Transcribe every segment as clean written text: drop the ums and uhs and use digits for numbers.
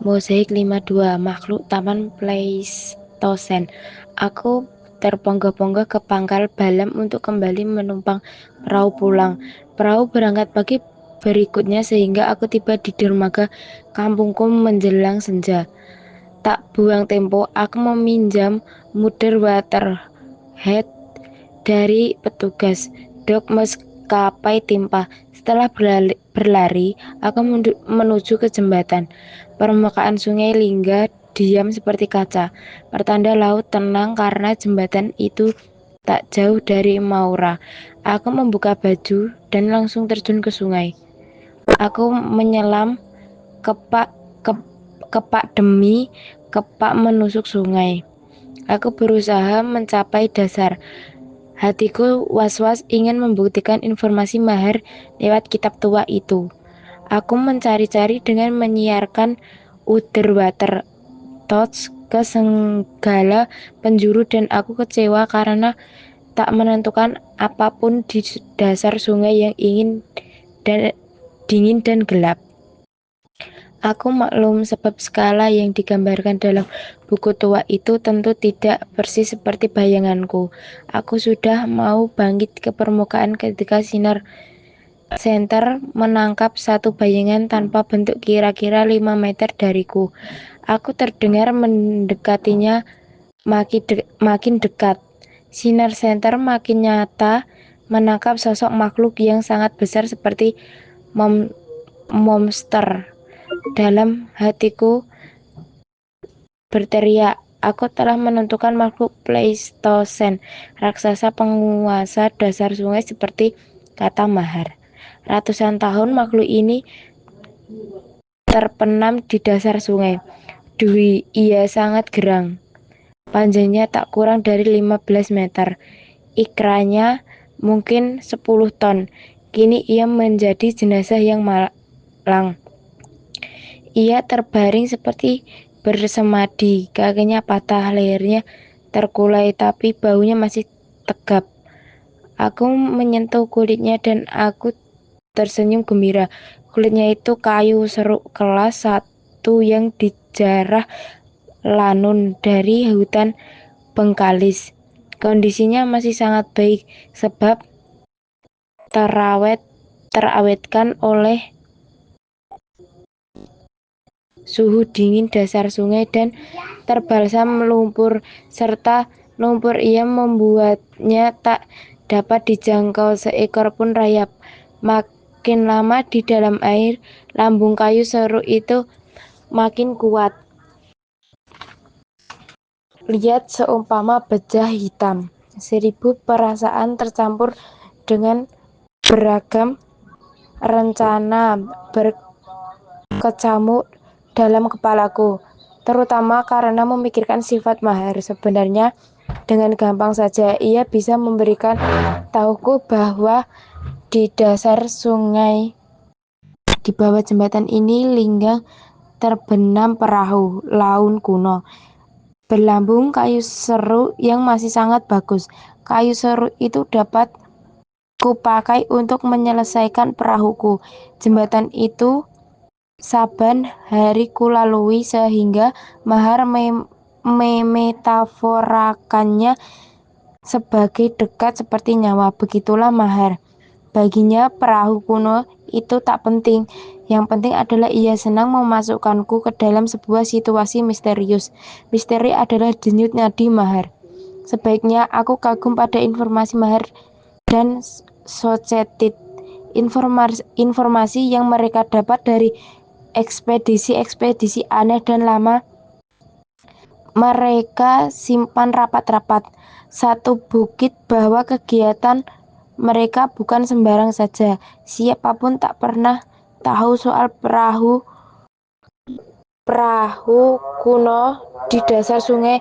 Mozaik 52, makhluk Taman Pleistosen. Aku terponggok-ponggok ke pangkal Balam untuk kembali menumpang perahu pulang. Perahu berangkat pagi berikutnya sehingga aku tiba di dermaga kampungku menjelang senja. Tak buang tempo, aku meminjam Mother Waterhead dari petugas dok maskapai Timpa. Setelah berlari, aku menuju ke jembatan. Permukaan sungai Lingga diam seperti kaca, pertanda laut tenang karena jembatan itu tak jauh dari Maura. Aku membuka baju dan langsung terjun ke sungai. Aku menyelam kepak kepak demi kepak menusuk sungai. Aku berusaha mencapai dasar. Hatiku was-was ingin membuktikan informasi mahar lewat kitab tua itu. Aku mencari-cari dengan menyiarkan Underwater Thoughts ke segala penjuru dan aku kecewa karena tak menentukan apapun di dasar sungai yang dingin dan gelap. Aku maklum sebab skala yang digambarkan dalam buku tua itu tentu tidak persis seperti bayanganku. Aku sudah mau bangkit ke permukaan ketika sinar senter menangkap satu bayangan tanpa bentuk kira-kira 5 meter dariku. Aku terdengar mendekatinya makin dekat. Sinar senter makin nyata menangkap sosok makhluk yang sangat besar seperti monster. Dalam hatiku berteriak, aku telah menentukan makhluk Pleistosen, raksasa penguasa dasar sungai seperti kata mahar. Ratusan tahun makhluk ini terpenam di dasar sungai. Dwi, ia sangat gerang. Panjangnya tak kurang dari 15 meter. Ikranya mungkin 10 ton. Kini ia menjadi jenazah yang malang. Ia terbaring seperti bersemadi, kakinya patah, lehernya terkulai, tapi baunya masih tegap. Aku menyentuh kulitnya dan aku tersenyum gembira. Kulitnya itu kayu seruk kelas 1 yang dijarah lanun dari hutan Bengkalis. Kondisinya masih sangat baik sebab terawetkan oleh suhu dingin dasar sungai dan terbalsam lumpur serta lumpur ia membuatnya tak dapat dijangkau seekor pun rayap. Makin lama di dalam air, lambung kayu seruk itu makin kuat. Lihat seumpama bejah hitam. 1000 perasaan tercampur dengan beragam rencana berkecamuk dalam kepalaku, terutama karena memikirkan sifat mahar. Sebenarnya dengan gampang saja ia bisa memberikan tahuku bahwa di dasar sungai di bawah jembatan ini Linggang terbenam perahu laun kuno berlambung kayu seru yang masih sangat bagus. Kayu seru itu dapat kupakai untuk menyelesaikan perahuku. Jembatan itu saban hari kulalui sehingga mahar memetaforakannya sebagai dekat seperti nyawa. Begitulah mahar. Baginya perahu kuno itu tak penting. Yang penting adalah ia senang memasukkanku ke dalam sebuah situasi misterius. Misteri adalah denyut nadi mahar. Sebaiknya aku kagum pada informasi mahar dan Socetit. Informasi yang mereka dapat dari ekspedisi-ekspedisi aneh dan lama mereka simpan rapat-rapat. Satu bukit bahwa kegiatan mereka bukan sembarang saja. Siapapun tak pernah tahu soal perahu kuno di dasar sungai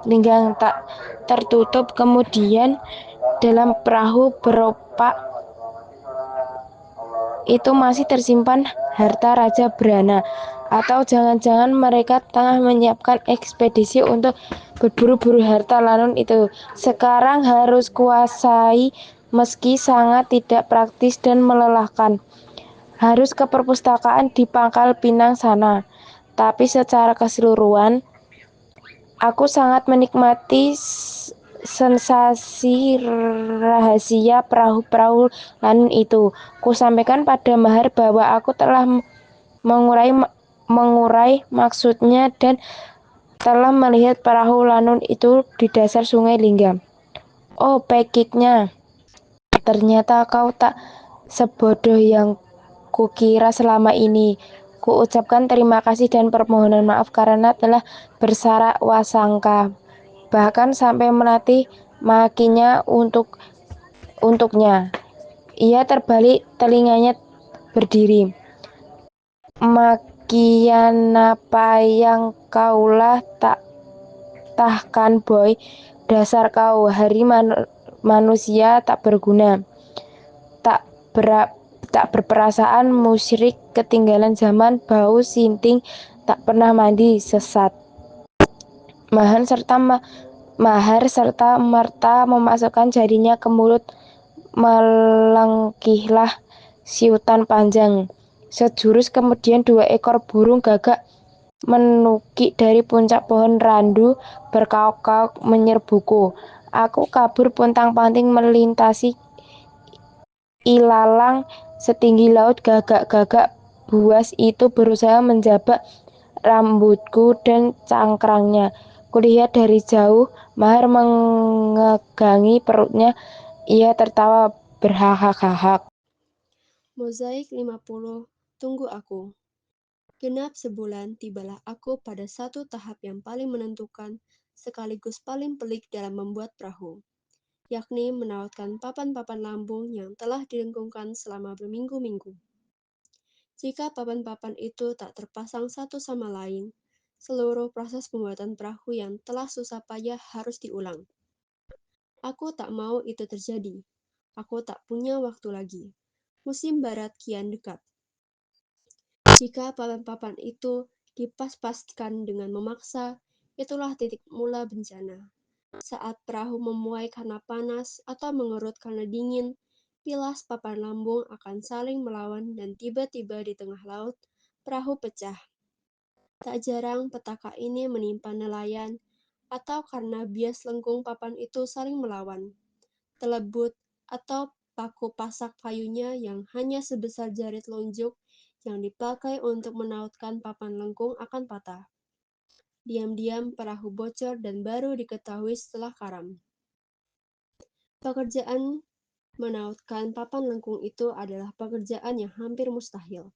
Linggang tak tertutup. Kemudian dalam perahu beropak itu masih tersimpan harta Raja Brana. Atau jangan-jangan mereka tengah menyiapkan ekspedisi untuk berburu-buru harta lanun itu. Sekarang harus kuasai meski sangat tidak praktis dan melelahkan. Harus ke perpustakaan di Pangkal Pinang sana. Tapi secara keseluruhan, aku sangat menikmati sensasi rahasia perahu-perahu lanun itu. Ku sampaikan pada Mahar bahwa aku telah mengurai maksudnya dan telah melihat perahu lanun itu di dasar Sungai Lingga. Oh, pekiknya, ternyata kau tak sebodoh yang kukira selama ini. Kuucapkan terima kasih dan permohonan maaf karena telah bersarak wasangka, bahkan sampai melatih makinya untuknya. Ia terbalik telinganya berdiri. Makian apa yang kaulah tak tahkan boy, dasar kau hari manusia tak berguna, tak ber tak berperasaan, musyrik, ketinggalan zaman, bau sinting, tak pernah mandi, sesat. Mahar serta merta memasukkan jarinya ke mulut, melengkihlah siutan panjang. Sejurus kemudian 2 ekor burung gagak menukik dari puncak pohon randu berkaok-kaok menyerbuku. Aku kabur pontang-panting melintasi ilalang setinggi laut. Gagak-gagak buas itu berusaha menjabak rambutku dan cangkrangnya. Kulihat dari jauh, Mahar mengegangi perutnya. Ia tertawa berhahak-hahak. Mozaik 50, tunggu aku. Genap sebulan tibalah aku pada satu tahap yang paling menentukan sekaligus paling pelik dalam membuat perahu, yakni menautkan papan-papan lambung yang telah dilengkungkan selama berminggu-minggu. Jika papan-papan itu tak terpasang satu sama lain, seluruh proses pembuatan perahu yang telah susah payah harus diulang. Aku tak mau itu terjadi. Aku tak punya waktu lagi. Musim barat kian dekat. Jika papan-papan itu dipas-paskan dengan memaksa, itulah titik mula bencana. Saat perahu memuai karena panas atau mengerut karena dingin, pilas papan lambung akan saling melawan dan tiba-tiba di tengah laut, perahu pecah. Tak jarang petaka ini menimpa nelayan, atau karena bias lengkung papan itu saling melawan. Telebut atau paku pasak kayunya yang hanya sebesar jari telunjuk yang dipakai untuk menautkan papan lengkung akan patah. Diam-diam perahu bocor dan baru diketahui setelah karam. Pekerjaan menautkan papan lengkung itu adalah pekerjaan yang hampir mustahil.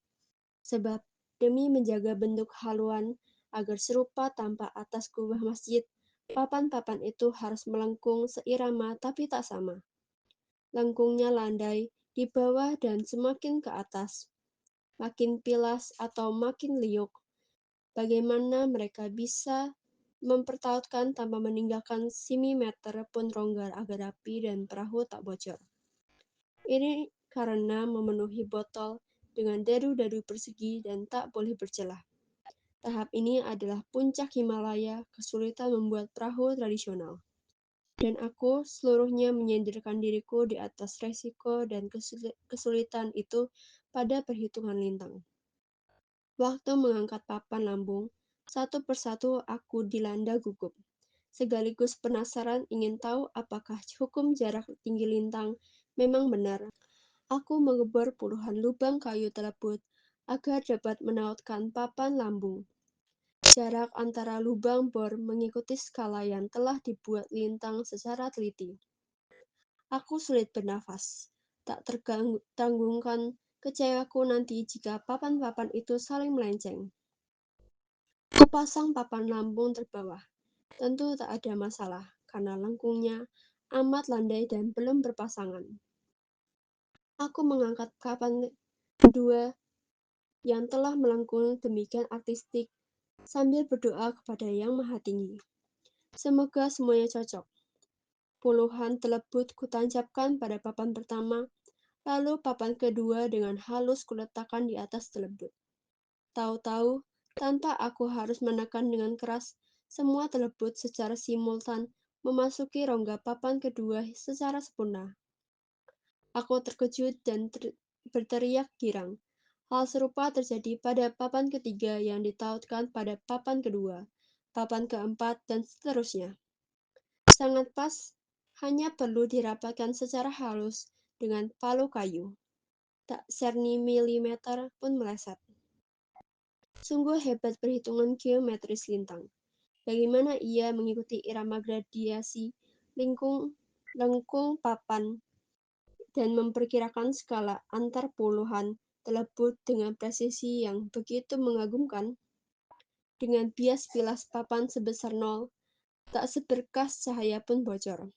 Sebab demi menjaga bentuk haluan agar serupa tanpa atas kubah masjid, papan-papan itu harus melengkung seirama tapi tak sama. Lengkungnya landai di bawah dan semakin ke atas, makin pilas atau makin liuk. Bagaimana mereka bisa mempertautkan tanpa meninggalkan simimeter pun rongga agar rapi dan perahu tak bocor. Ini karena memenuhi botol dengan dadu-dadu persegi dan tak boleh bercelah. Tahap ini adalah puncak Himalaya kesulitan membuat perahu tradisional. Dan aku seluruhnya menyandarkan diriku di atas resiko dan kesulitan itu pada perhitungan lintang. Waktu mengangkat papan lambung, satu persatu aku dilanda gugup. Sekaligus penasaran ingin tahu apakah hukum jarak tinggi lintang memang benar. Aku mengebor puluhan lubang kayu telebut agar dapat menautkan papan lambung. Jarak antara lubang bor mengikuti skala yang telah dibuat lintang secara teliti. Aku sulit bernafas, tak tertanggungkan kecewaku nanti jika papan-papan itu saling melenceng. Kupasang papan lambung terbawah. Tentu tak ada masalah, karena lengkungnya amat landai dan belum berpasangan. Aku mengangkat papan kedua yang telah melengkung demikian artistik sambil berdoa kepada Yang Maha Tinggi. Semoga semuanya cocok. Puluhan telebut kutancapkan pada papan pertama, lalu papan kedua dengan halus kuletakkan di atas telebut. Tahu-tahu, tanpa aku harus menekan dengan keras, semua telebut secara simultan memasuki rongga papan kedua secara sempurna. Aku terkejut dan berteriak girang. Hal serupa terjadi pada papan ketiga yang ditautkan pada papan kedua, papan keempat, dan seterusnya. Sangat pas, hanya perlu dirapatkan secara halus dengan palu kayu. Tak serni milimeter pun meleset. Sungguh hebat perhitungan geometris lintang. Bagaimana ia mengikuti irama gradiasi lengkung papan dan memperkirakan skala antar puluhan telebut dengan presisi yang begitu mengagumkan. Dengan bias bilas papan sebesar nol, tak seberkas cahaya pun bocor.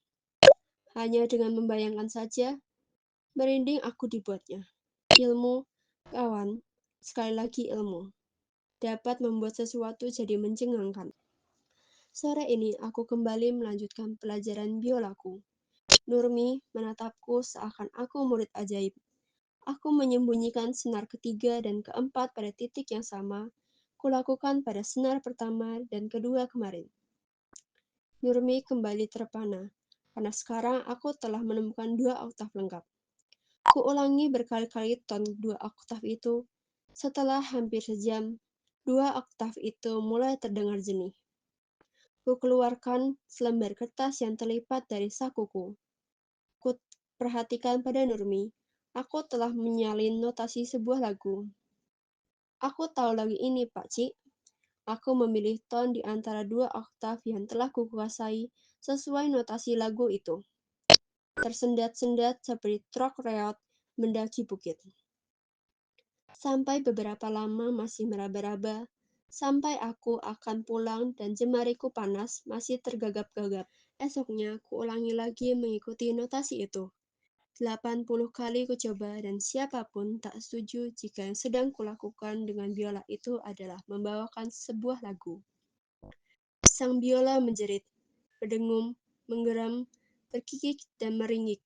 Hanya dengan membayangkan saja, merinding aku dibuatnya. Ilmu, kawan, sekali lagi ilmu, dapat membuat sesuatu jadi mencengangkan. Sore ini aku kembali melanjutkan pelajaran biolaku. Nurmi menatapku seakan aku murid ajaib. Aku menyembunyikan senar ketiga dan keempat pada titik yang sama, kulakukan pada senar pertama dan kedua kemarin. Nurmi kembali terpana, karena sekarang aku telah menemukan 2 oktav lengkap. Kuulangi berkali-kali ton 2 oktav itu. Setelah hampir sejam, 2 oktav itu mulai terdengar jernih. Kukeluarkan selembar kertas yang terlipat dari sakuku. Ku perhatikan pada Nurmi. Aku telah menyalin notasi sebuah lagu. Aku tahu lagu ini, Pak Cik. Aku memilih ton di antara 2 oktav yang telah kukuasai sesuai notasi lagu itu. Tersendat-sendat seperti truk reot mendaki bukit. Sampai beberapa lama masih meraba-raba, sampai aku akan pulang dan jemariku panas masih tergagap-gagap. Esoknya kuulangi lagi mengikuti notasi itu. 80 kali kucoba dan siapapun tak setuju jika yang sedang kulakukan dengan biola itu adalah membawakan sebuah lagu. Sang biola menjerit, berdengung, menggeram, berkikik dan meringik.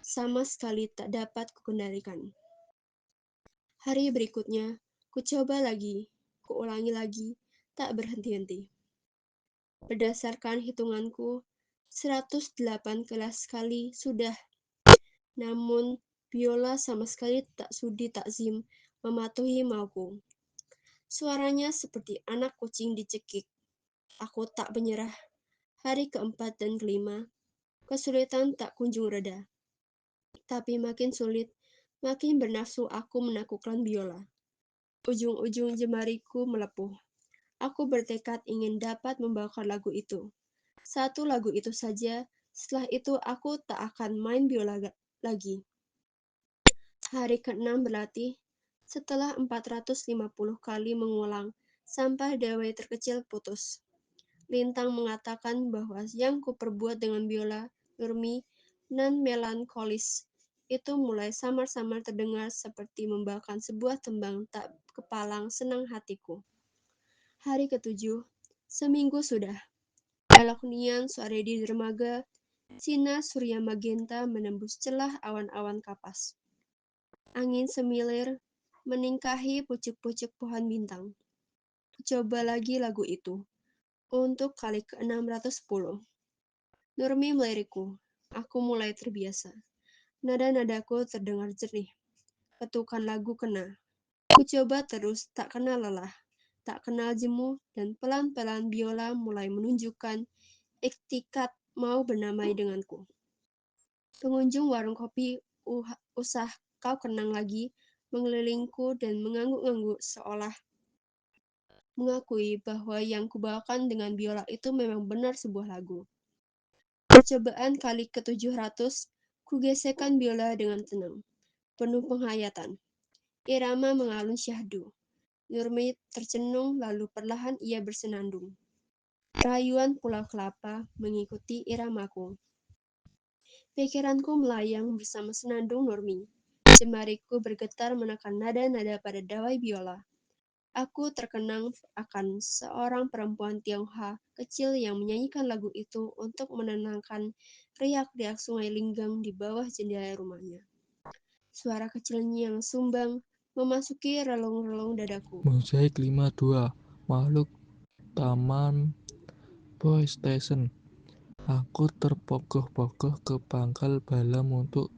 Sama sekali tak dapat kukendalikan. Hari berikutnya, kucoba lagi, kuulangi lagi, tak berhenti-henti. Berdasarkan hitunganku, 108 kelas kali sudah. Namun, biola sama sekali tak sudi takzim mematuhi mauku. Suaranya seperti anak kucing dicekik. Aku tak menyerah. Hari keempat dan kelima, kesulitan tak kunjung reda. Tapi makin sulit, makin bernafsu aku menaklukkan biola. Ujung-ujung jemariku melepuh. Aku bertekad ingin dapat membawakan lagu itu. Satu lagu itu saja, setelah itu aku tak akan main biola lagi. Hari ke-6 berlatih, setelah 450 kali mengulang, sampai dawai terkecil putus. Lintang mengatakan bahwa yang kuperbuat dengan biola, Nurmi, non-melankolis, itu mulai samar-samar terdengar seperti membawakan sebuah tembang tak kepalang senang hatiku. Hari ke-7, seminggu sudah. Elok nian sore di dermaga, sinar surya magenta menembus celah awan-awan kapas. Angin semilir meningkahi pucuk-pucuk pohon bintang. Coba lagi lagu itu. Untuk kali ke-610. Nurmi melirikku. Aku mulai terbiasa. Nada-nadaku terdengar jernih. Ketukan lagu kena. Ku coba terus, tak kenal lelah, tak kenal jemu, dan pelan-pelan biola mulai menunjukkan iktikat mau bernamai denganku. Pengunjung warung kopi usah kau kenang lagi mengelilingku dan mengangguk-angguk seolah mengakui bahwa yang kubawakan dengan biola itu memang benar sebuah lagu. Percobaan kali ke-700, kugesekkan biola dengan tenang, penuh penghayatan. Irama mengalun syahdu. Nurmi tercenung lalu perlahan ia bersenandung. Rayuan Pulau Kelapa mengikuti iramaku. Pikiranku melayang bersama senandung Nurmi. Jemariku bergetar menekan nada-nada pada dawai biola. Aku terkenang akan seorang perempuan Tionghoa kecil yang menyanyikan lagu itu untuk menenangkan riak-riak sungai Linggang di bawah jendela rumahnya. Suara kecilnya yang sumbang memasuki relung-relung dadaku. Mozaik 52, Makhluk Taman Boy Station. Aku terpogoh-pogoh ke pangkal Balam untuk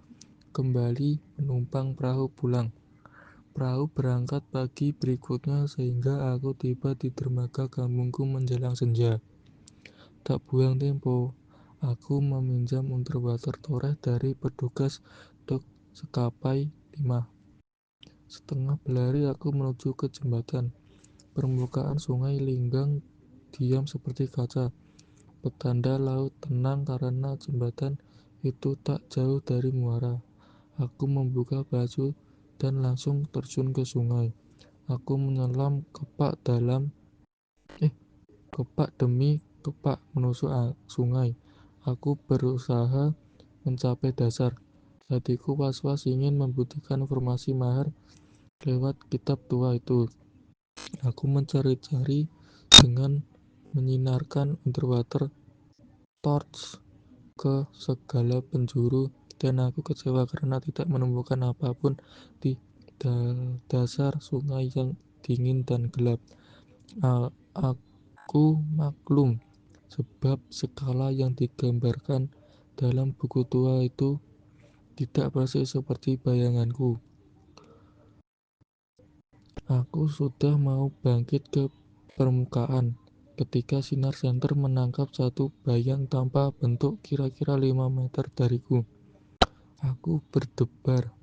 kembali menumpang perahu pulang. Perahu berangkat pagi berikutnya sehingga aku tiba di dermaga kampungku menjelang senja. Tak buang tempo, aku meminjam underwater toreh dari petugas dok sekapai 5. Setengah berlari aku menuju ke jembatan. Permukaan sungai Linggang diam seperti kaca. Petanda laut tenang karena jembatan itu tak jauh dari muara. Aku membuka baju dan langsung terjun ke sungai. Aku menyelam kepak demi kepak menusuk sungai. Aku berusaha mencapai dasar. Hatiku was-was ingin membuktikan informasi mahar lewat kitab tua itu. Aku mencari-cari dengan menyinarkan underwater torch ke segala penjuru, dan aku kecewa karena tidak menemukan apapun di dasar sungai yang dingin dan gelap. Aku maklum, sebab skala yang digambarkan dalam buku tua itu tidak persis seperti bayanganku. Aku sudah mau bangkit ke permukaan ketika sinar senter menangkap satu bayang tanpa bentuk kira-kira 5 meter dariku. Aku berdebar,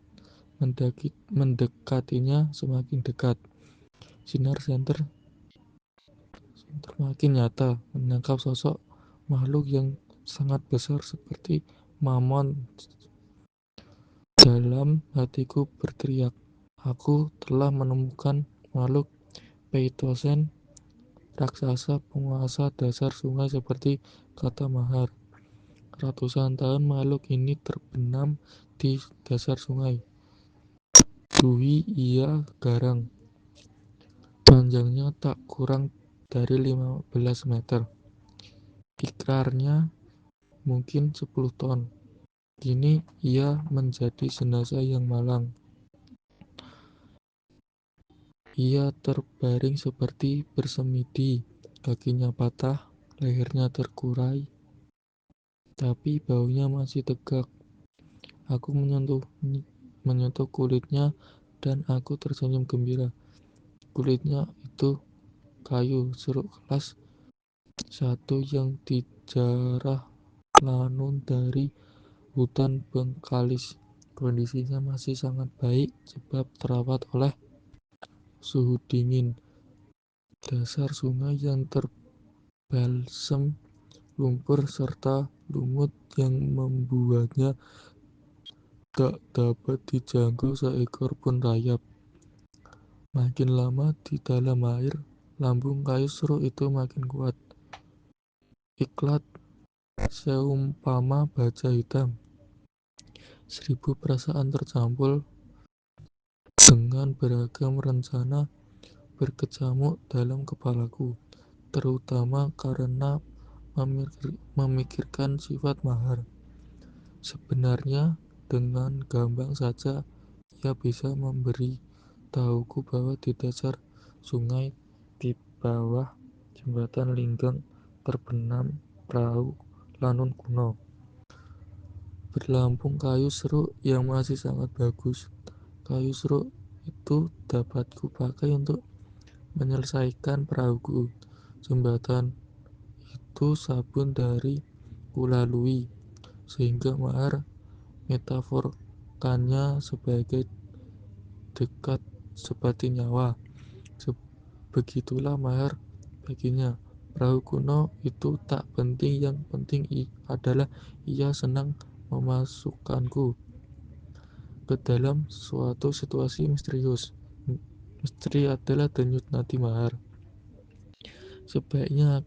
mendekatinya semakin dekat. Sinar senter makin nyata, menangkap sosok makhluk yang sangat besar seperti mamon. Dalam hatiku berteriak, aku telah menemukan makhluk Peitosen, raksasa penguasa dasar sungai seperti kata mahar. Ratusan tahun makhluk ini terbenam di dasar sungai. Dui ia garang. Panjangnya tak kurang dari 15 meter. Ikrarnya mungkin 10 ton. Kini ia menjadi jenazah yang malang. Ia terbaring seperti bersemedi, kakinya patah, lehernya terkurai, tapi baunya masih tegak. Aku menyentuh kulitnya dan aku tersenyum gembira. Kulitnya itu kayu serut kelas satu yang dijarah lanun dari hutan Bengkalis. Kondisinya masih sangat baik sebab terawat oleh suhu dingin. Dasar sungai yang terbalsem lumpur serta lumut yang membuatnya tak dapat dijangkau seekor pun rayap. Makin lama di dalam air, lambung kayu serut itu makin kuat. Iklat seumpama baja hitam. 1000 perasaan tercampur dengan beragam rencana berkecamuk dalam kepalaku, terutama karena memikirkan sifat mahar. Sebenarnya, dengan gampang saja ia bisa memberi tahuku bahwa di dasar sungai di bawah jembatan Linggang terbenam perahu lanun kuno, berlambung kayu serut yang masih sangat bagus. Kayu serut itu dapat kupakai untuk menyelesaikan perahuku. Jembatan itu sabun dari kulalui, sehingga mahar metaforkannya sebagai dekat seperti nyawa. Begitulah mahar baginya. Perahu kuno itu tak penting, yang penting adalah ia senang memasukkanku ke dalam suatu situasi misterius. Misteri adalah denyut nadi mahar. Sebaiknya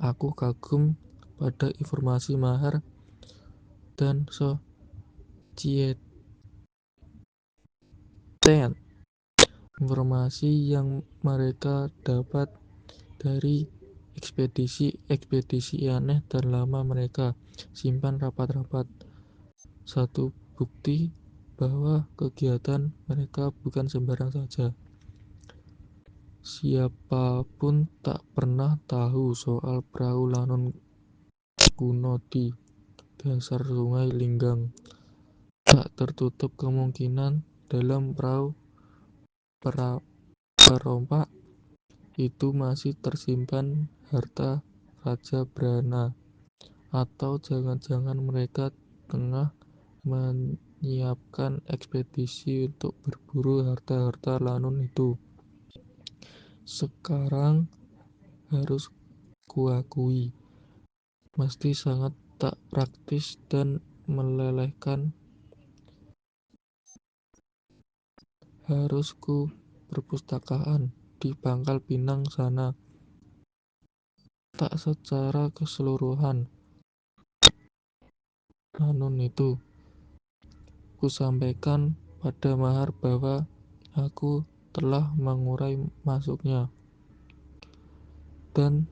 aku kagum pada informasi mahar dan societen, informasi yang mereka dapat dari ekspedisi aneh dan lama mereka simpan rapat-rapat. Satu bukti bahwa kegiatan mereka bukan sembarang saja. Siapapun tak pernah tahu soal perahu lanun kuno di dasar sungai Linggang. Tak tertutup kemungkinan dalam perahu perompak itu masih tersimpan harta Raja Brana, atau jangan-jangan mereka tengah menyiapkan ekspedisi untuk berburu harta-harta Lanun itu. Sekarang harus kuakui, mesti sangat tak praktis dan melelehkan. Harus ku perpustakaan di Pangkal Pinang sana, tak secara keseluruhan. Lanun itu ku sampaikan pada Mahar bahwa aku telah mengurai masuknya, dan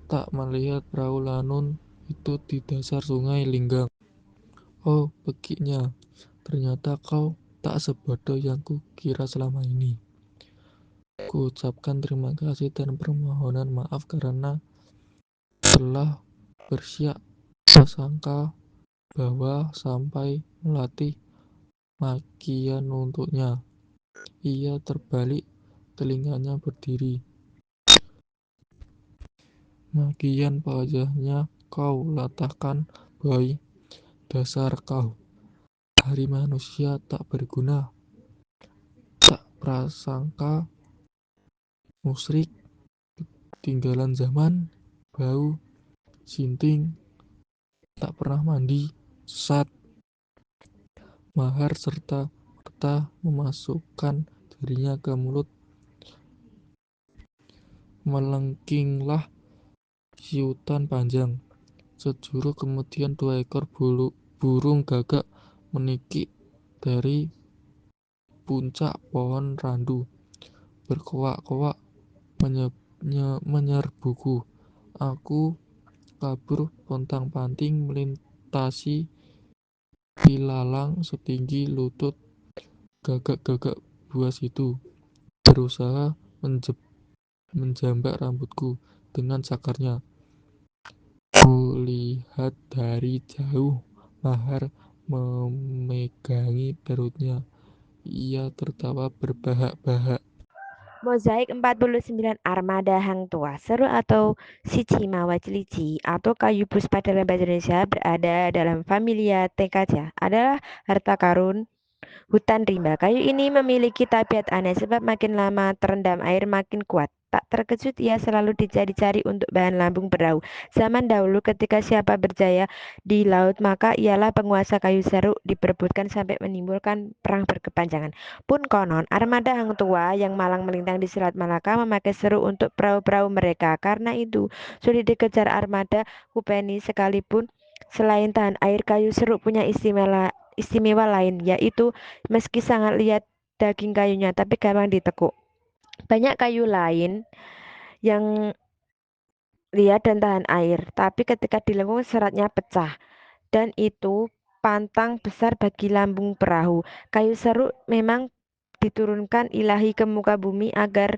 tak melihat perahu Lanun itu di dasar sungai Linggang. Oh, beginya, ternyata kau tak sebodoh yang ku kira selama ini. Ku ucapkan terima kasih dan permohonan maaf karena telah bersiap sangka bahwa sampai melatih Makian untuknya. Ia terbalik, telinganya berdiri. Makian wajahnya kau latahkan, boy. Dasar kau, hari manusia tak berguna, tak prasangka, musyrik, tinggalan zaman, bau, sinting, tak pernah mandi, sesat. Mahar serta merta memasukkan jarinya ke mulut. Melengkinglah siutan panjang. Sejuru kemudian 2 ekor burung gagak menikik dari puncak pohon randu, berkoak-koak menyerbuku. Aku kabur pontang-panting melintasi ilalang setinggi lutut gagak-gagak buas itu, berusaha menjambak rambutku dengan cakarnya. Kulihat dari jauh Mahar memegangi perutnya. Ia tertawa berbahak-bahak. Mozaik 49 Armada Hang Tua Seru atau Sichimawa Cilici atau kayu puspa dalam bahasa Indonesia berada dalam familia Tekaja, adalah harta karun hutan rimba. Kayu ini memiliki tabiat aneh sebab makin lama terendam air makin kuat. Tak terkejut ia selalu dicari-cari untuk bahan lambung perahu. Zaman dahulu ketika siapa berjaya di laut maka ialah penguasa kayu seru diperebutkan sampai menimbulkan perang berkepanjangan. Pun konon armada Hang Tua yang malang melintang di Selat Malaka memakai seru untuk perahu-perahu mereka. Karena itu sulit dikejar armada Kupeni sekalipun. Selain tahan air, kayu seru punya istimewa lain, yaitu meski sangat lihat daging kayunya tapi gampang ditekuk. Banyak kayu lain yang lihat dan tahan air, tapi ketika dilengkung seratnya pecah, dan itu pantang besar bagi lambung perahu. Kayu seru memang diturunkan ilahi ke muka bumi agar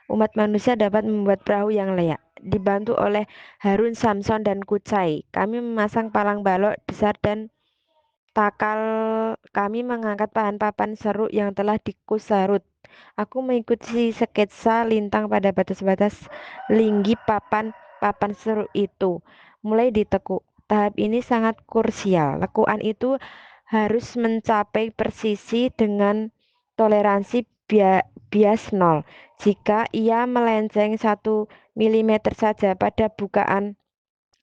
umat manusia dapat membuat perahu yang layak. Dibantu oleh Harun, Samson, dan Kucai, kami memasang palang balok besar dan takal. Kami mengangkat papan seru yang telah dikusarut. Aku mengikuti sketsa lintang pada batas-batas linggi papan seru itu. Mulai ditekuk. Tahap ini sangat krusial. Lekukan itu harus mencapai persisi dengan toleransi bias 0. Jika ia melenceng 1 mm saja pada bukaan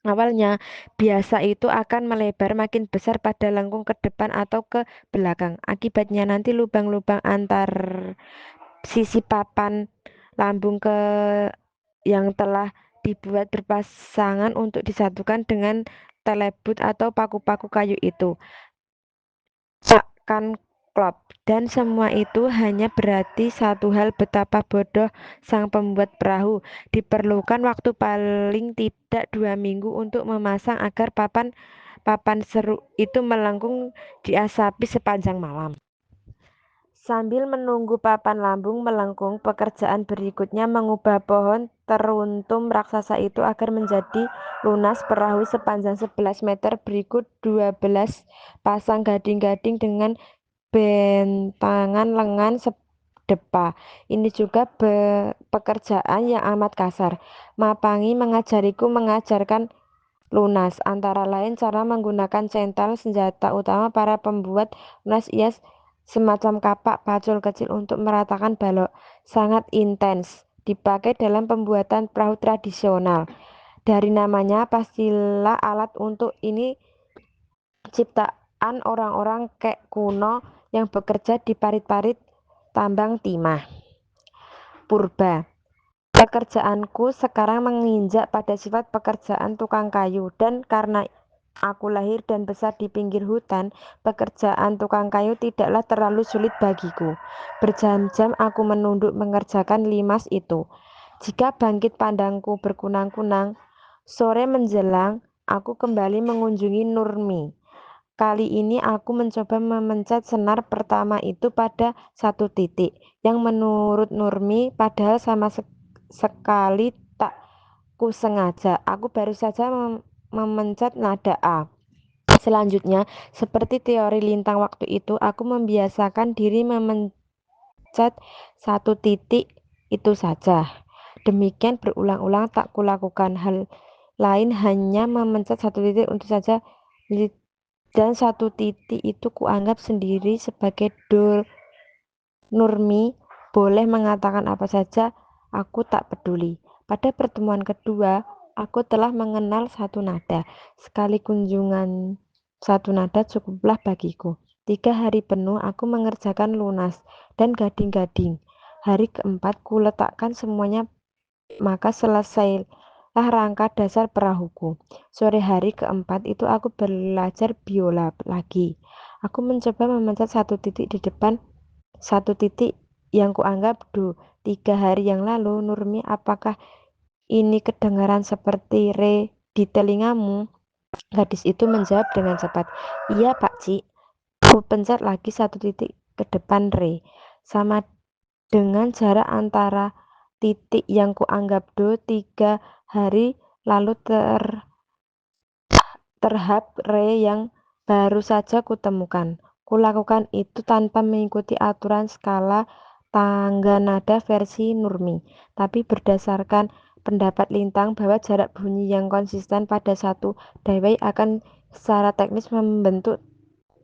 awalnya, biasa itu akan melebar makin besar pada lengkung ke depan atau ke belakang. Akibatnya nanti lubang-lubang antar sisi papan lambung ke yang telah dibuat berpasangan untuk disatukan dengan telebut atau paku-paku kayu itu takkan klop. Dan semua itu hanya berarti satu hal, betapa bodoh sang pembuat perahu. Diperlukan waktu paling tidak 2 minggu untuk memasang agar papan seru itu melengkung diasapi sepanjang malam. Sambil menunggu papan lambung melengkung, pekerjaan berikutnya mengubah pohon teruntum raksasa itu agar menjadi lunas perahu sepanjang 11 meter. Berikut 12 pasang gading-gading dengan bentangan lengan depa. Ini juga pekerjaan yang amat kasar. Mapangi mengajariku mengajarkan lunas, antara lain cara menggunakan cental, senjata utama para pembuat lunas Ias semacam kapak pacul kecil untuk meratakan balok. Sangat intens, dipakai dalam pembuatan perahu tradisional. Dari namanya pastilah alat untuk ini ciptaan orang-orang kek kuno yang bekerja di parit-parit tambang timah purba. Pekerjaanku sekarang menginjak pada sifat pekerjaan tukang kayu, dan karena aku lahir dan besar di pinggir hutan, pekerjaan tukang kayu tidaklah terlalu sulit bagiku. Berjam-jam aku menunduk mengerjakan limas itu. Jika bangkit pandangku berkunang-kunang, sore menjelang, aku kembali mengunjungi Nurmi. Kali ini aku mencoba memencet senar pertama itu pada satu titik, yang menurut Nurmi padahal sama sekali tak kusengaja. Aku baru saja memencet nada A. Selanjutnya, seperti teori lintang waktu itu, aku membiasakan diri memencet satu titik itu saja. Demikian berulang-ulang tak kulakukan. Hal lain hanya memencet satu titik untuk saja, dan satu titik itu kuanggap sendiri sebagai Nurmi boleh mengatakan apa saja, aku tak peduli. Pada pertemuan kedua, aku telah mengenal satu nada. Sekali kunjungan satu nada cukuplah bagiku. 3 hari penuh aku mengerjakan lunas dan gading-gading. Hari keempat ku letakkan semuanya, maka selesailah rangka dasar perahuku. Sore hari keempat itu aku belajar biola lagi. Aku mencoba memencet satu titik di depan satu titik yang kuanggap do. 3 hari yang lalu, Nurmi, apakah ini kedengaran seperti re di telingamu? Gadis itu menjawab dengan cepat, iya Pak Cik. Ku pencet lagi satu titik ke depan re. Sama dengan jarak antara titik yang kuanggap do 3 hari lalu terhadap re yang baru saja kutemukan. Kulakukan itu tanpa mengikuti aturan skala tangga nada versi Nurmi, tapi berdasarkan pendapat Lintang bahwa jarak bunyi yang konsisten pada satu dawai akan secara teknis membentuk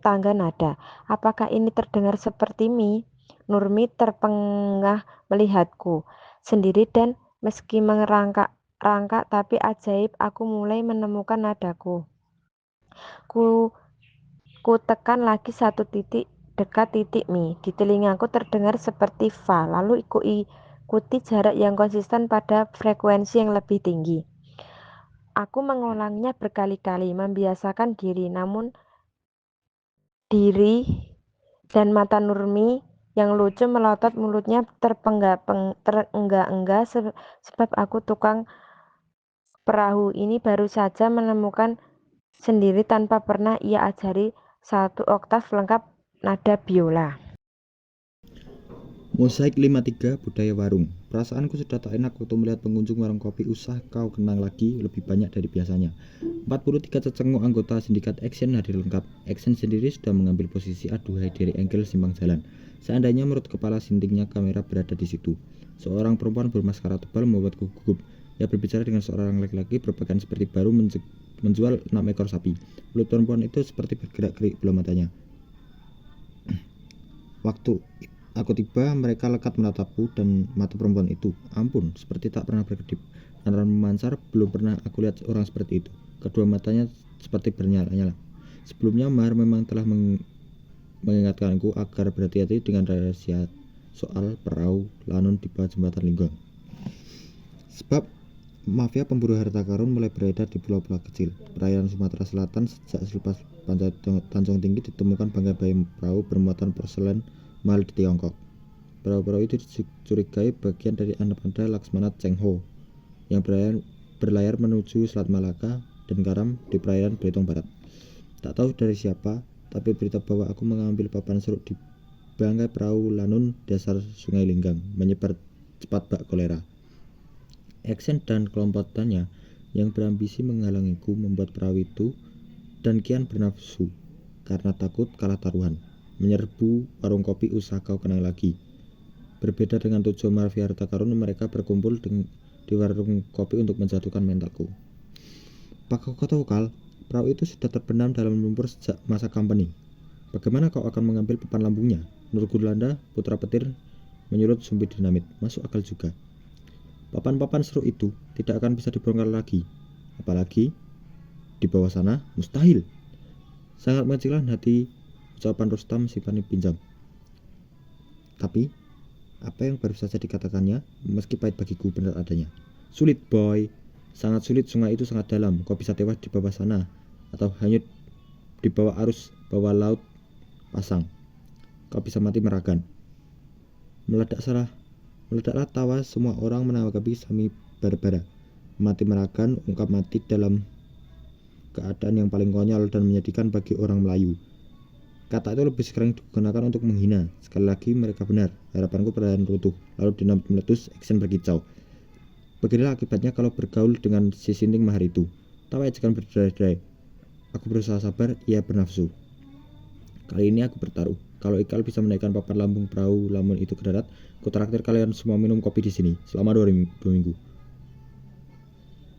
tangga nada. Apakah ini terdengar seperti mi? Nurmi terpengah melihatku sendiri, dan meski merangkak tapi ajaib aku mulai menemukan nadaku. Ku tekan lagi satu titik dekat titik mi. Di telingaku terdengar seperti fa, lalu ikuti jarak yang konsisten pada frekuensi yang lebih tinggi. Aku mengulangnya berkali-kali, membiasakan diri, namun diri dan mata Nurmi yang lucu melotot, mulutnya terenggah-enggah sebab aku tukang perahu ini baru saja menemukan sendiri tanpa pernah ia ajari satu oktav lengkap nada biola. Mosaik 53 Budaya Warung. Perasaanku sudah tak enak waktu melihat pengunjung warung kopi Usah Kau Kenang Lagi lebih banyak dari biasanya. 43 cecenguk anggota sindikat Action hadir lengkap. Action sendiri sudah mengambil posisi aduhai dari angle simpang jalan. Seandainya menurut kepala sintingnya kamera berada di situ. Seorang perempuan bermaskara tebal membuatku gugup. Ia berbicara dengan seorang laki-laki berpakaian seperti baru menjual 6 ekor sapi. Mulut perempuan itu seperti bergerak-gerik bola matanya. Waktu aku tiba, mereka lekat menatapku, dan mata perempuan itu, ampun, seperti tak pernah berkedip. Karena memancar, belum pernah aku lihat orang seperti itu. Kedua matanya seperti bernyala-nyala. Sebelumnya Mar memang telah mengingatkanku agar berhati-hati dengan rahasia soal perahu Lanun di bawah jembatan Linggong. Sebab mafia pemburu harta karun mulai beredar di pulau-pulau kecil perairan Sumatera Selatan. Sejak selepas pantai Tanjung Tinggi ditemukan bangkai perahu bermuatan porselen mahal di Tiongkok. Perahu-perahu itu dicurigai bagian dari anak panda Laksmana Cheng Ho yang berlayar menuju Selat Malaka dan karam di perairan Belitung Barat. Tak tahu dari siapa, tapi berita bahwa aku mengambil papan serut di bangkai perahu Lanun dasar Sungai Linggang menyebar cepat bak kolera. Action dan kelompokannya yang berambisi menghalangiku membuat perahu itu dan kian bernafsu karena takut kalah taruhan menyerbu warung kopi Usah Kau Kenang Lagi. Berbeda dengan tujuan mafia harta karun, mereka berkumpul di warung kopi untuk menjatuhkan mentalku. Pak Koko tahu, Kal, perahu itu sudah terbenam dalam lumpur sejak masa company. Bagaimana kau akan mengambil papan lambungnya? Nur Gulanda, putra petir, menyulut sumber dinamit. Masuk akal juga. Papan-papan seru itu tidak akan bisa dibongkar lagi. Apalagi di bawah sana, mustahil. Sangat mengecilkan hati ucapan Rustam si pinjam. Tapi apa yang baru saja dikatakannya, meski pahit bagiku, benar adanya. Sulit, boy. Sangat sulit, sungai itu sangat dalam. Kau bisa tewas di bawah sana, atau hanyut di bawah arus bawah laut pasang. Kau bisa mati meragan. Meledaklah tawa semua orang menanggapi Sami Barbara. Mati meragan, ungkap mati dalam keadaan yang paling konyol dan menyedihkan bagi orang Melayu. Kata itu lebih sering digunakan untuk menghina. Sekali lagi mereka benar. Harapanku perlahan runtuh, lalu dinamit meletus, action berkicau. Beginilah akibatnya kalau bergaul dengan si sinting mahar itu. Tawa ejekan berderai-derai. Aku berusaha sabar, ia bernafsu. Kali ini aku bertaruh. Kalau Ikal bisa menaikkan papan lambung perahu lamun itu ke darat, ku traktir kalian semua minum kopi di sini selama 2 minggu.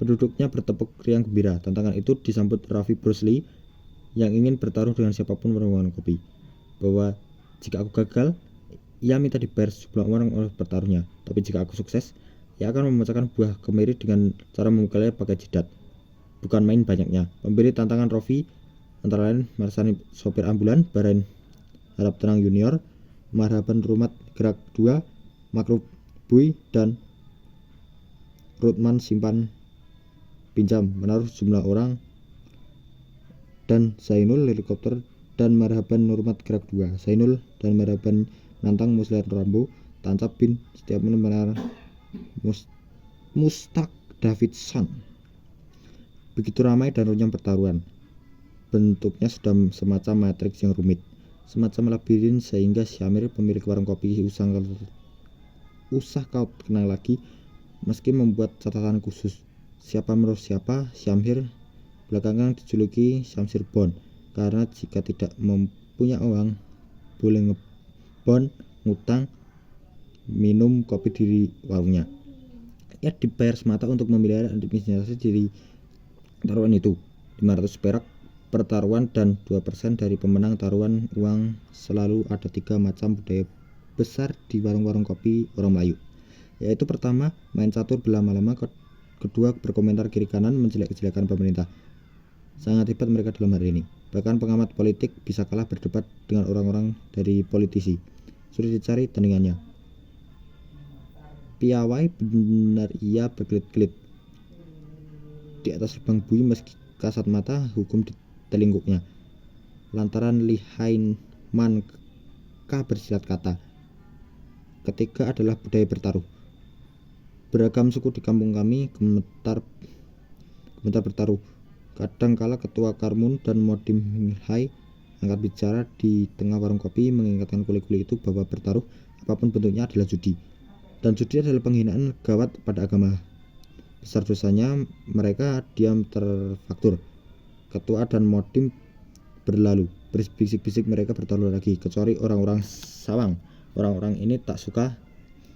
Penduduknya bertepuk riang gembira. Tantangan itu disambut Raffi Bruce Lee yang ingin bertaruh dengan siapapun warung kopi. Bahwa jika aku gagal, ia minta dibayar sejumlah orang oleh bertaruhnya. Tapi jika aku sukses, ia akan memecahkan buah kemiri dengan cara memukulnya pakai jidat. Bukan main banyaknya. Pemberi tantangan Raffi antara lain Marsani sopir ambulan, Barain Harap Tenang Junior, Marhaban Rumat Gerak 2, Makruf Bui, dan Rutman Simpan Pinjam menaruh jumlah orang, dan Zainul Helikopter dan Marhaban Nurmat Gerak 2. Zainul dan Marhaban nantang Muslihat Rambo, Tancap bin setiap menar Mustaq Davidson. Begitu ramai dan runyam pertaruhan. Bentuknya sudah semacam matriks yang rumit, semacam labirin, sehingga Syamir, pemilik warung kopi, usah kau kenal lagi, meski membuat catatan khusus. Siapa menurut siapa, Syamir belakangan dijuluki Syamsir Bon, karena jika tidak mempunyai uang, boleh ngebon, ngutang, minum kopi di warungnya. Ia dibayar semata untuk memelihara administrasi diri taruhan itu. 500 perak pertaruhan dan 2% dari pemenang taruhan uang. Selalu ada 3 macam budaya besar di warung-warung kopi orang Melayu, yaitu pertama, main catur berlama-lama, kedua, berkomentar kiri kanan menjelek-jelekan pemerintah. Sangat hebat mereka dalam hal ini. Bahkan pengamat politik bisa kalah berdebat dengan orang-orang dari politisi. Sulit dicari tandingannya. Piawai benar ia berkelit-kelit di atas lubang bui, meski kasat mata hukum di telingkuknya. Lantaran lihai mankah bersilat kata. Ketiga adalah budaya bertaruh. Beragam suku di kampung kami gemetar bertaruh. Kadangkala ketua Karmun dan Modim Lihai angkat bicara di tengah warung kopi, mengingatkan kuli-kuli itu bahwa bertaruh apapun bentuknya adalah judi, dan judi adalah penghinaan gawat pada agama. Besar dosanya mereka diam terfaktur. Ketua dan Modim berlalu, berbisik-bisik mereka bertaruh lagi, kecuali orang-orang Sawang. Orang-orang ini tak suka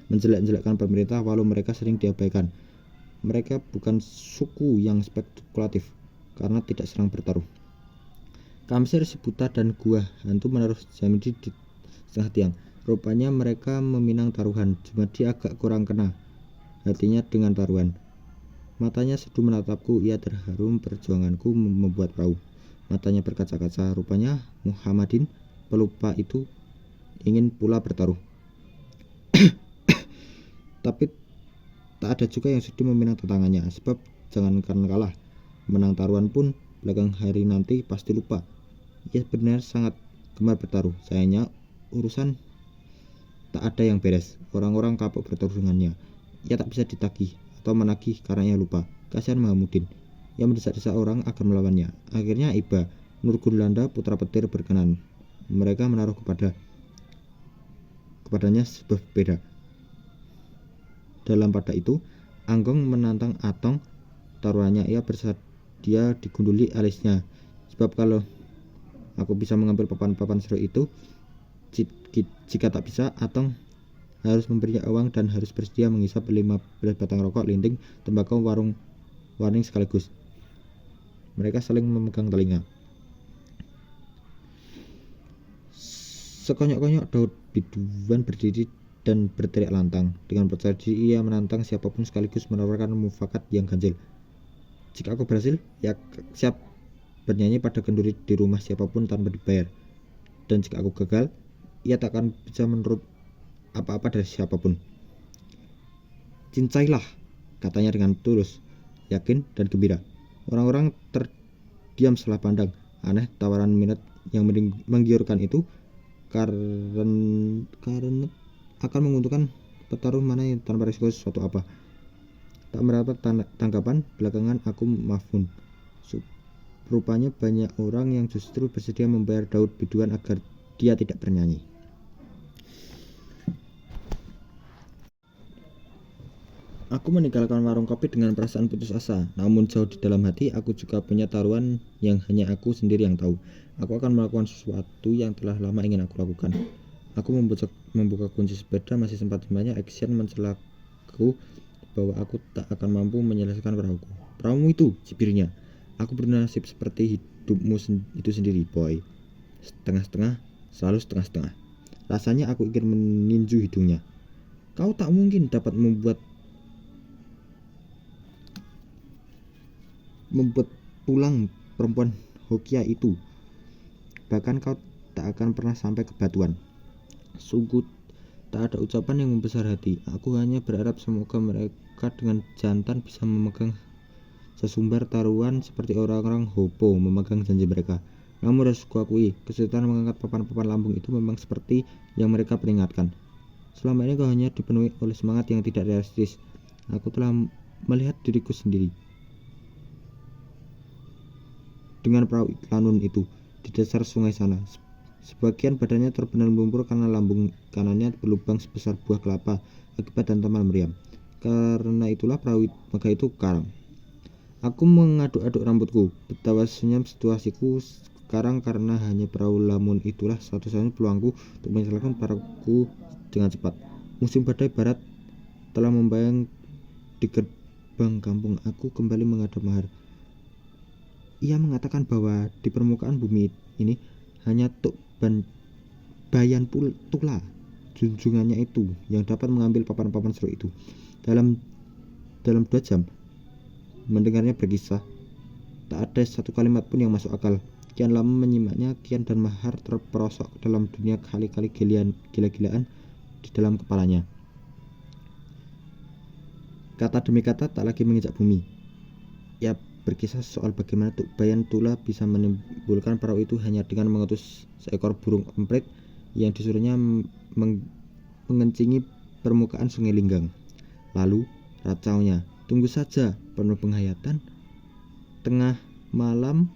menjelek-jelekkan pemerintah walau mereka sering diabaikan. Mereka bukan suku yang spekulatif karena tidak serang bertaruh. Kamsir, si buta, dan gua hantu menaruh Jamidi di setengah tiang. Rupanya mereka meminang taruhan. Jumadi agak kurang kena hatinya dengan taruhan. Matanya sedu menatapku. Ia terharu perjuanganku membuat perahu. Matanya berkaca-kaca. Rupanya Muhammadin, pelupa itu, ingin pula bertaruh. Tapi tak ada juga yang sudi meminang tantangannya, sebab jangankan kalah, menang taruhan pun belakang hari nanti pasti lupa. Ia benar sangat gemar bertaruh. Sayangnya urusan tak ada yang beres. Orang-orang kapok bertaruh dengannya. Ia tak bisa ditagih atau menagih karena ia lupa. Kasihan Mahamudin. Ia mendesak-desak orang agar melawannya. Akhirnya Iba, Nur Gulanda, putra petir, berkenan. Mereka menaruh kepadanya sebab beda. Dalam pada itu, Anggong menantang Atong. Taruhannya ia bersedia digunduli alisnya. Sebab kalau aku bisa mengambil papan-papan seru itu, jika tak bisa, Atong harus memberinya uang dan harus bersedia menghisap 15 batang rokok, linting, tembakau, warning sekaligus. Mereka saling memegang telinga. Sekonyok-konyok Daud biduan berdiri dan berteriak lantang. Dengan percaya diri ia menantang siapapun sekaligus menawarkan mufakat yang ganjil. Jika aku berhasil, ia siap bernyanyi pada kenduri di rumah siapapun tanpa dibayar. Dan jika aku gagal, ia tak akan bisa menurut apa-apa dari siapapun. Cincailah, katanya dengan tulus, yakin, dan gembira. Orang-orang terdiam setelah pandang. Aneh tawaran minat yang menggiurkan itu, karena akan menguntungkan petarung mana yang tanpa risiko sesuatu apa. Tak mendapat tanggapan, belakangan aku mafhum. Rupanya banyak orang yang justru bersedia membayar Daud biduan agar dia tidak bernyanyi. Aku meninggalkan warung kopi dengan perasaan putus asa. Namun jauh di dalam hati, aku juga punya taruhan yang hanya aku sendiri yang tahu. Aku akan melakukan sesuatu yang telah lama ingin aku lakukan. Aku membuka kunci sepeda, masih sempat banyak action mencelaku bahwa aku tak akan mampu menyelesaikan perahuku. Perahumu itu, cibirnya. Aku bernasib seperti hidupmu itu sendiri, boy. Setengah-setengah, selalu setengah-setengah. Rasanya aku ingin meninju hidungnya. Kau tak mungkin dapat membuat pulang perempuan Hokia itu. Bahkan kau tak akan pernah sampai ke batuan. Sungguh tak ada ucapan yang membesar hati. Aku hanya berharap semoga mereka dengan jantan bisa memegang sesumbar taruhan seperti orang-orang Hopo memegang janji mereka. Namun harus kuakui, kesulitan mengangkat papan-papan lambung itu memang seperti yang mereka peringatkan. Selama ini kau hanya dipenuhi oleh semangat yang tidak realistis. Aku telah melihat diriku sendiri dengan perahu iklanun itu di dasar sungai sana. Sebagian badannya terbenam lumpur karena lambung kanannya berlubang sebesar buah kelapa akibat hantaman meriam. Karena itulah perahu megah itu karam. Aku mengaduk-aduk rambutku, betapa senyum situasiku sekarang karena hanya perahu lamun itulah satu-satunya peluangku untuk menyelesaikan perahuku dengan cepat. Musim badai barat telah membayang di gerbang kampung. Aku kembali menghadap Mahar. Ia mengatakan bahwa di permukaan bumi ini hanya Tuk Bayan Tula, junjungannya itu, yang dapat mengambil papan-papan seru itu. Dalam 2 jam mendengarnya berkisah, tak ada satu kalimat pun yang masuk akal. Kian lama menyimaknya, Kian dan Mahar terperosok dalam dunia kali-kali gila-gilaan di dalam kepalanya. Kata demi kata tak lagi menginjak bumi. Ia berkisah soal bagaimana Tuk Bayan Tula bisa menimbulkan perahu itu hanya dengan mengutus seekor burung emprit yang disuruhnya mengencingi permukaan sungai Linggang. Lalu racaunya, tunggu saja, penuh penghayatan, tengah malam,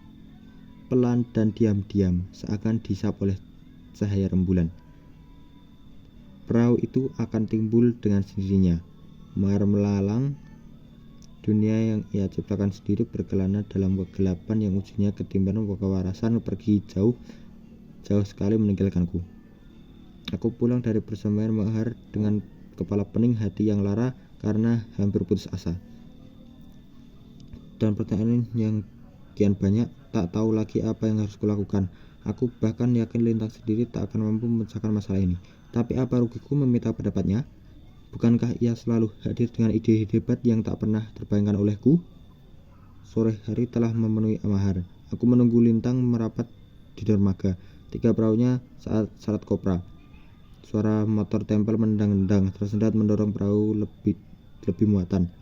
pelan dan diam-diam, seakan disap oleh cahaya rembulan. Perahu itu akan timbul dengan sendirinya. Mahar melalang. Dunia yang ia ciptakan sendiri berkelana dalam kegelapan yang ujungnya ketimbangan kewarasan pergi jauh sekali meninggalkanku. Aku pulang dari persembahan Mahar dengan kepala pening, hati yang lara karena hampir putus asa. Dan pertanyaan yang kian banyak, tak tahu lagi apa yang harus kulakukan. Aku bahkan yakin Lintang sendiri tak akan mampu memecahkan masalah ini. Tapi apa rugiku meminta pendapatnya? Bukankah ia selalu hadir dengan ide hebat yang tak pernah terbayangkan olehku? Sore hari telah memenuhi Mahar. Aku menunggu Lintang merapat di dermaga. 3 perahunya saat syarat kopra. Suara motor tempel mendang-dang tersendat mendorong perahu lebih muatan.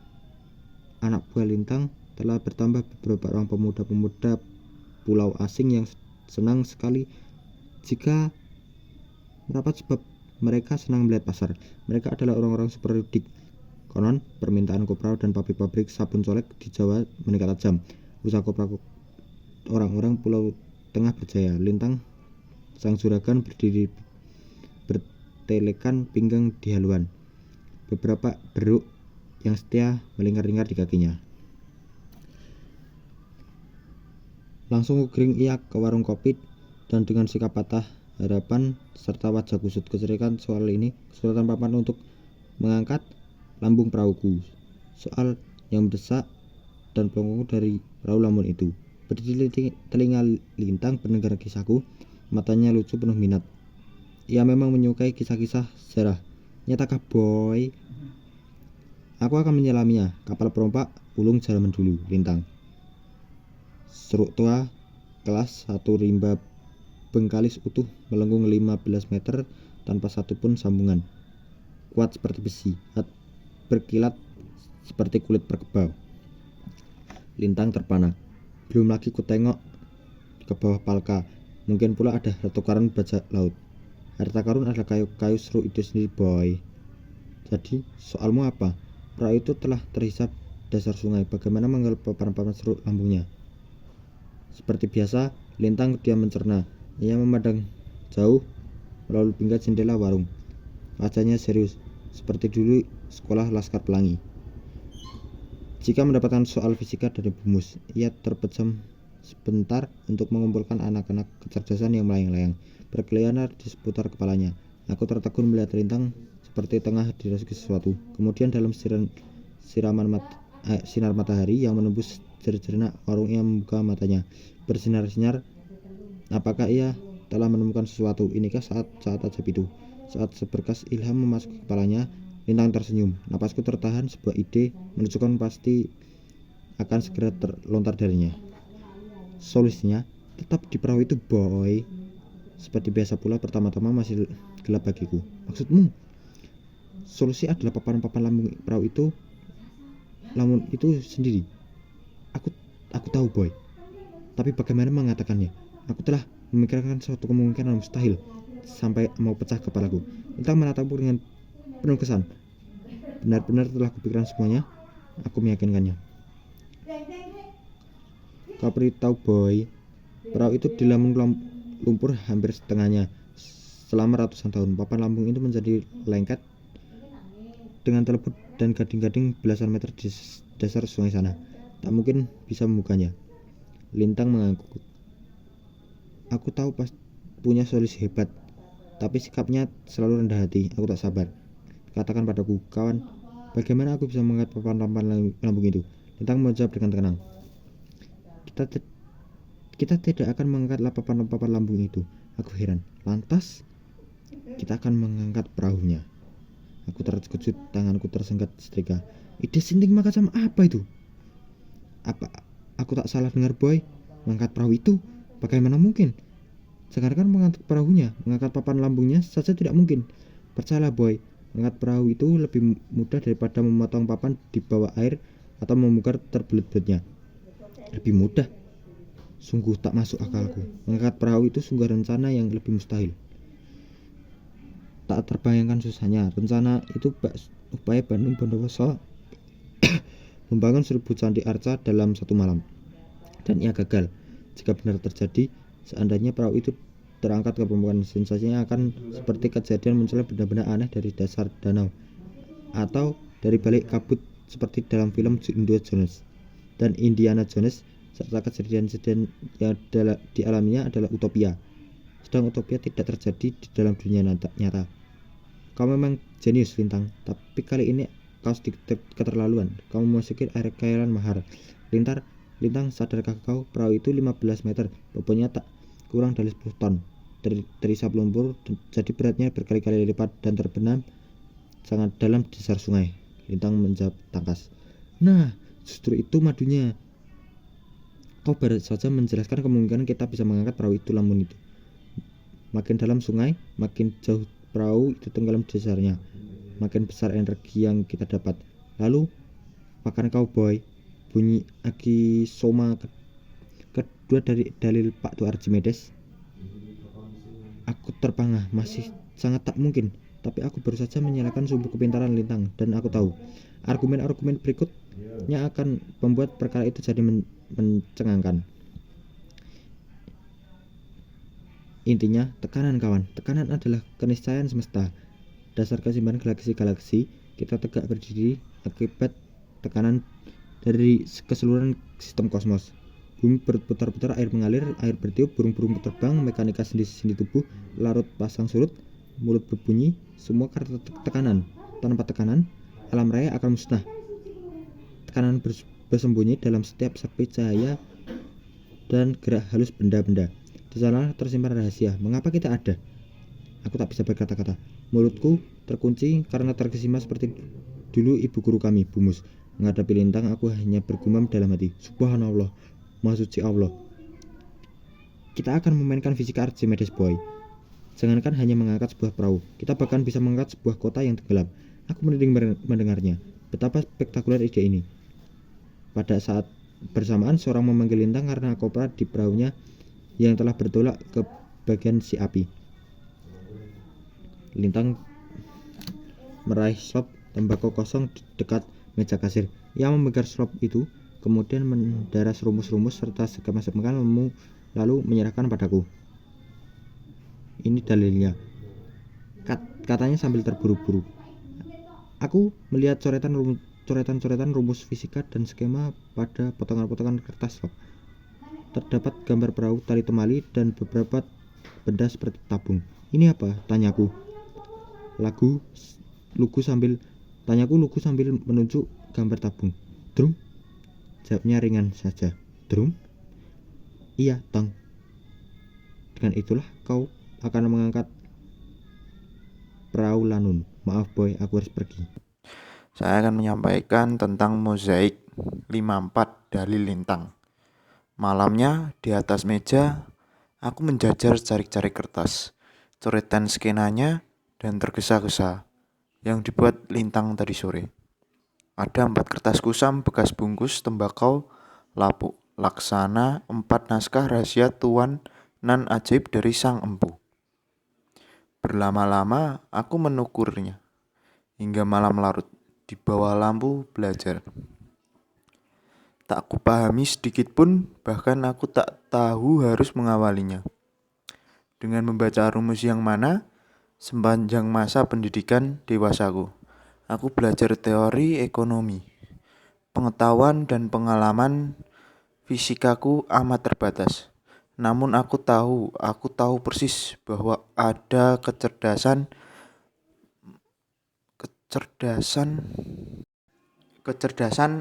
Anak buah Lintang telah bertambah beberapa orang pemuda-pemuda pulau asing yang senang sekali jika merapat sebab mereka senang melihat pasar. Mereka adalah orang-orang superdik. Konon, permintaan kopra dan pabrik-pabrik sabun colek di Jawa meningkat tajam. Usaha kopra orang-orang Pulau Tengah berjaya. Lintang, sang juragan, berdiri bertelekan pinggang di haluan. Beberapa beruk yang setia melingkar-lingkar di kakinya. Langsung kugering ia ke warung kopi dan dengan sikap patah harapan serta wajah kusut. Kesulitan papan untuk mengangkat lambung perahuku. Soal yang mendesak dan pelengkung dari perahu Lamun itu. Berdiri telinga Lintang mendengar kisahku, matanya lucu penuh minat. Ia memang menyukai kisah-kisah sejarah. Nyatakah boy? Aku akan menyelaminya. Kapal perompak ulung zaman dulu, Lintang. Seruk tua kelas 1 rimba bengkalis utuh melengkung 15 meter tanpa satupun sambungan. Kuat seperti besi, berkilat seperti kulit perkebau. Lintang terpana. Belum lagi ku tengok ke bawah palka. Mungkin pula ada harta karun bajak laut. Harta karun adalah kayu seruk itu sendiri, boy. Jadi soalmu apa? Perahu itu telah terhisap dasar sungai. Bagaimana menggal papan-papan seruk lambungnya? Seperti biasa, Lintang diam mencerna. Ia memandang jauh melalui bingkai jendela warung. Wajahnya serius, seperti dulu sekolah Laskar Pelangi. Jika mendapatkan soal fisika dari Bumus, ia terpejam sebentar untuk mengumpulkan anak-anak kecerdasan yang melayang-layang berkelana di seputar kepalanya. Aku tertegun melihat Lintang seperti tengah dirasuki sesuatu. Kemudian dalam sinar matahari yang menembus jeri-jerinak warung, ia membuka matanya bersinar-sinar. Apakah ia telah menemukan sesuatu? Inikah saat ajaib itu? Saat seberkas ilham memasuki kepalanya, Lintang tersenyum. Napasku tertahan. Sebuah ide menunjukkan pasti akan segera terlontar darinya. Solusinya tetap di perahu itu, boy. Seperti biasa pula, pertama-tama masih gelap bagiku. Maksudmu? Solusi adalah papan-papan lambung perahu itu, lamun itu sendiri. Aku tahu, boy. Tapi bagaimana mengatakannya? Aku telah memikirkan suatu kemungkinan mustahil sampai mau pecah kepalaku. Lintang menatapku dengan penuh kesan. Benar-benar telah kupikirkan semuanya. Aku meyakinkannya. Kau beritahu, boy. Perahu itu dilamun lumpur hampir setengahnya. Selama ratusan tahun, papan lambung itu menjadi lengket dengan terlebut dan gading-gading belasan meter di dasar sungai sana. Tak mungkin bisa membukanya. Lintang mengangguk. Aku tahu pas punya solusi hebat, tapi sikapnya selalu rendah hati. Aku tak sabar. Katakan padaku, kawan, bagaimana aku bisa mengangkat papan-papan lambung itu? Lintang menjawab dengan tenang. Kita tidak akan mengangkat papan-papan lambung itu. Aku heran. Lantas, kita akan mengangkat perahunya. Aku terkejut, tanganku tersengat setrika. Ide sinting macam apa itu? Apa aku tak salah dengar, boy? Mengangkat perahu itu? Bagaimana mungkin? Sekarang kan mengangkat perahunya, mengangkat papan lambungnya saja tidak mungkin. Percayalah, boy, mengangkat perahu itu lebih mudah daripada memotong papan di bawah air atau membongkar terbelit-belitnya. Lebih mudah? Sungguh tak masuk akalku. Mengangkat perahu itu sungguh rencana yang lebih mustahil. Tak terbayangkan susahnya. Rencana itu upaya Bandung Bondowoso membangun 1000 candi arca dalam satu malam. Dan ia gagal. Jika benar terjadi, seandainya perahu itu terangkat ke permukaan, sensasinya akan seperti kejadian munculnya benda-benda aneh dari dasar danau atau dari balik kabut seperti dalam film Indiana Jones, serta kejadian-kejadian yang dialaminya adalah utopia. Sedang utopia tidak terjadi di dalam dunia nyata. Kau memang jenius, Lintang, tapi kali ini kau sedikit keterlaluan. Kau memasuki air kairan mahar. Lintang, sadarkah kau, perahu itu 15 meter, bobotnya tak kurang dari 10 ton, terisap lumpur, jadi beratnya berkali-kali lipat dan terbenam sangat dalam di dasar sungai. Lintang menjawab tangkas. Nah, justru itu madunya. Kau baru saja menjelaskan kemungkinan kita bisa mengangkat perahu itu lamun itu. Makin dalam sungai, makin jauh perahu itu tenggelam di dasarnya, makin besar energi yang kita dapat. Lalu, makan kau, boy. Bunyi agisoma kedua dari dalil Pak Tu Archimedes. Aku terpangah, masih sangat tak mungkin. Tapi aku baru saja menyalakan sumbu kepintaran Lintang, dan aku tahu argumen-argumen berikutnya akan membuat perkara itu jadi mencengangkan. Intinya, tekanan, kawan. Tekanan adalah keniscayaan semesta. Dasar keseimbangan galaksi-galaksi kita tegak berdiri akibat tekanan dari keseluruhan sistem kosmos. Bumi berputar-putar, air mengalir, air bertiup, burung-burung terbang, mekanika sendi-sendi tubuh larut pasang surut, mulut berbunyi, semua karena tekanan. Tanpa tekanan, alam raya akan musnah. Tekanan bersembunyi dalam setiap sepi cahaya dan gerak halus benda-benda. Di sana tersimpan rahasia. Mengapa kita ada? Aku tak bisa berkata-kata. Mulutku terkunci karena terkesima seperti dulu ibu guru kami, Bumus. Menghadapi lintang, aku hanya bergumam dalam hati. Subhanallah, Maha Suci Allah. Kita akan memainkan fisika Archimedes, boy. Jangankan hanya mengangkat sebuah perahu, kita bahkan bisa mengangkat sebuah kota yang tenggelam. Aku merinding mendengarnya. Betapa spektakuler ide ini. Pada saat bersamaan, seorang memanggil lintang karena kopra di perahunya yang telah bertolak ke bagian si api. Lintang meraih slop tembakau kosong di dekat meja kasir. Ia memegang slop itu, kemudian mendaras rumus-rumus serta segemas-segemas lalu menyerahkan padaku. Ini dalilnya, katanya sambil terburu-buru. Aku melihat coretan-coretan rumus fisika dan skema pada potongan-potongan kertas slop. Terdapat gambar perahu, tali temali, dan beberapa benda seperti tabung. Ini apa? Tanyaku. Lugu sambil menunjuk gambar tabung. Drum? Jawabnya ringan saja. Drum? Iya, Tang. Dengan itulah kau akan mengangkat perahu Lanun. Maaf boy, aku harus pergi. Saya akan menyampaikan tentang mozaik 54 dalil lintang. Malamnya di atas meja, aku menjajar cari-cari kertas, coretan skenanya, dan tergesa-gesa yang dibuat lintang tadi sore. Ada 4 kertas kusam bekas bungkus tembakau lapuk, laksana 4 naskah rahasia tuan nan ajaib dari sang empu. Berlama-lama aku menukurnya hingga malam larut di bawah lampu belajar. Tak kupahami sedikit pun, bahkan aku tak tahu harus mengawalinya. Dengan membaca rumus yang mana, sepanjang masa pendidikan dewasaku, aku belajar teori ekonomi. Pengetahuan dan pengalaman fisikaku amat terbatas. Namun aku tahu persis bahwa ada kecerdasan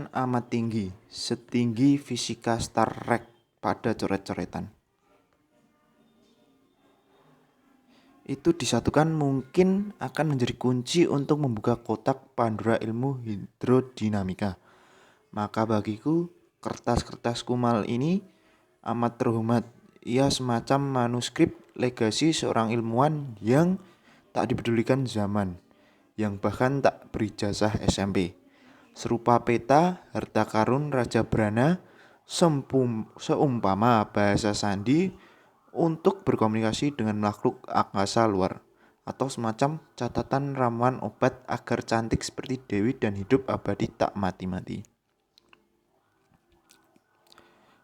amat tinggi, setinggi fisika Star Trek pada coret-coretan. Itu disatukan mungkin akan menjadi kunci untuk membuka kotak Pandora ilmu hidrodinamika. Maka bagiku, kertas-kertas kumal ini amat terhormat. Ia semacam manuskrip legasi seorang ilmuwan yang tak dipedulikan zaman, yang bahkan tak berijazah SMP. Serupa peta, harta karun Raja Brana, seumpama bahasa sandi untuk berkomunikasi dengan makhluk angkasa luar, atau semacam catatan ramuan obat agar cantik seperti Dewi dan hidup abadi tak mati-mati.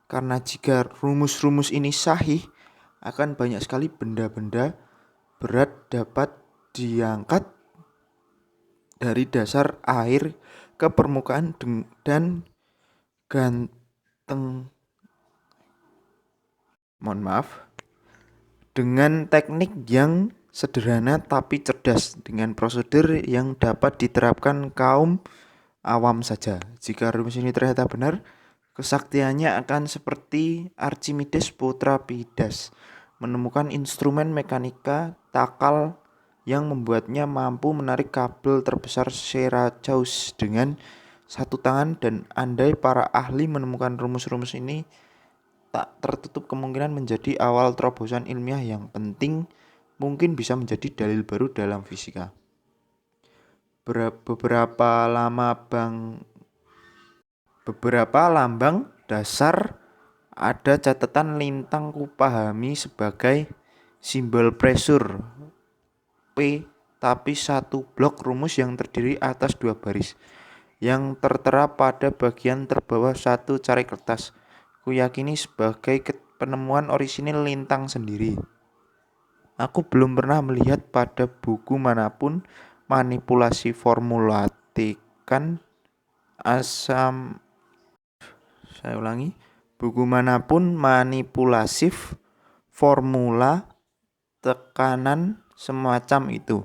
Karena jika rumus-rumus ini sahih, akan banyak sekali benda-benda berat dapat diangkat dari dasar air ke permukaan dan dengan teknik yang sederhana tapi cerdas, dengan prosedur yang dapat diterapkan kaum awam saja. Jika rumus ini ternyata benar, kesaktiannya akan seperti Archimedes putra Pidas menemukan instrumen mekanika takal yang membuatnya mampu menarik kabel terbesar Syracuse dengan satu tangan, dan andai para ahli menemukan rumus-rumus ini, tak tertutup kemungkinan menjadi awal terobosan ilmiah yang penting, mungkin bisa menjadi dalil baru dalam fisika. Beberapa lambang dasar ada catatan lintang kupahami sebagai simbol pressure P, tapi satu blok rumus yang terdiri atas 2 baris yang tertera pada bagian terbawah satu cari kertas. Kuyakini sebagai penemuan orisinil lintang sendiri. Aku belum pernah melihat pada buku manapun manipulasi formulatikan Buku manapun manipulatif, formula, tekanan semacam itu.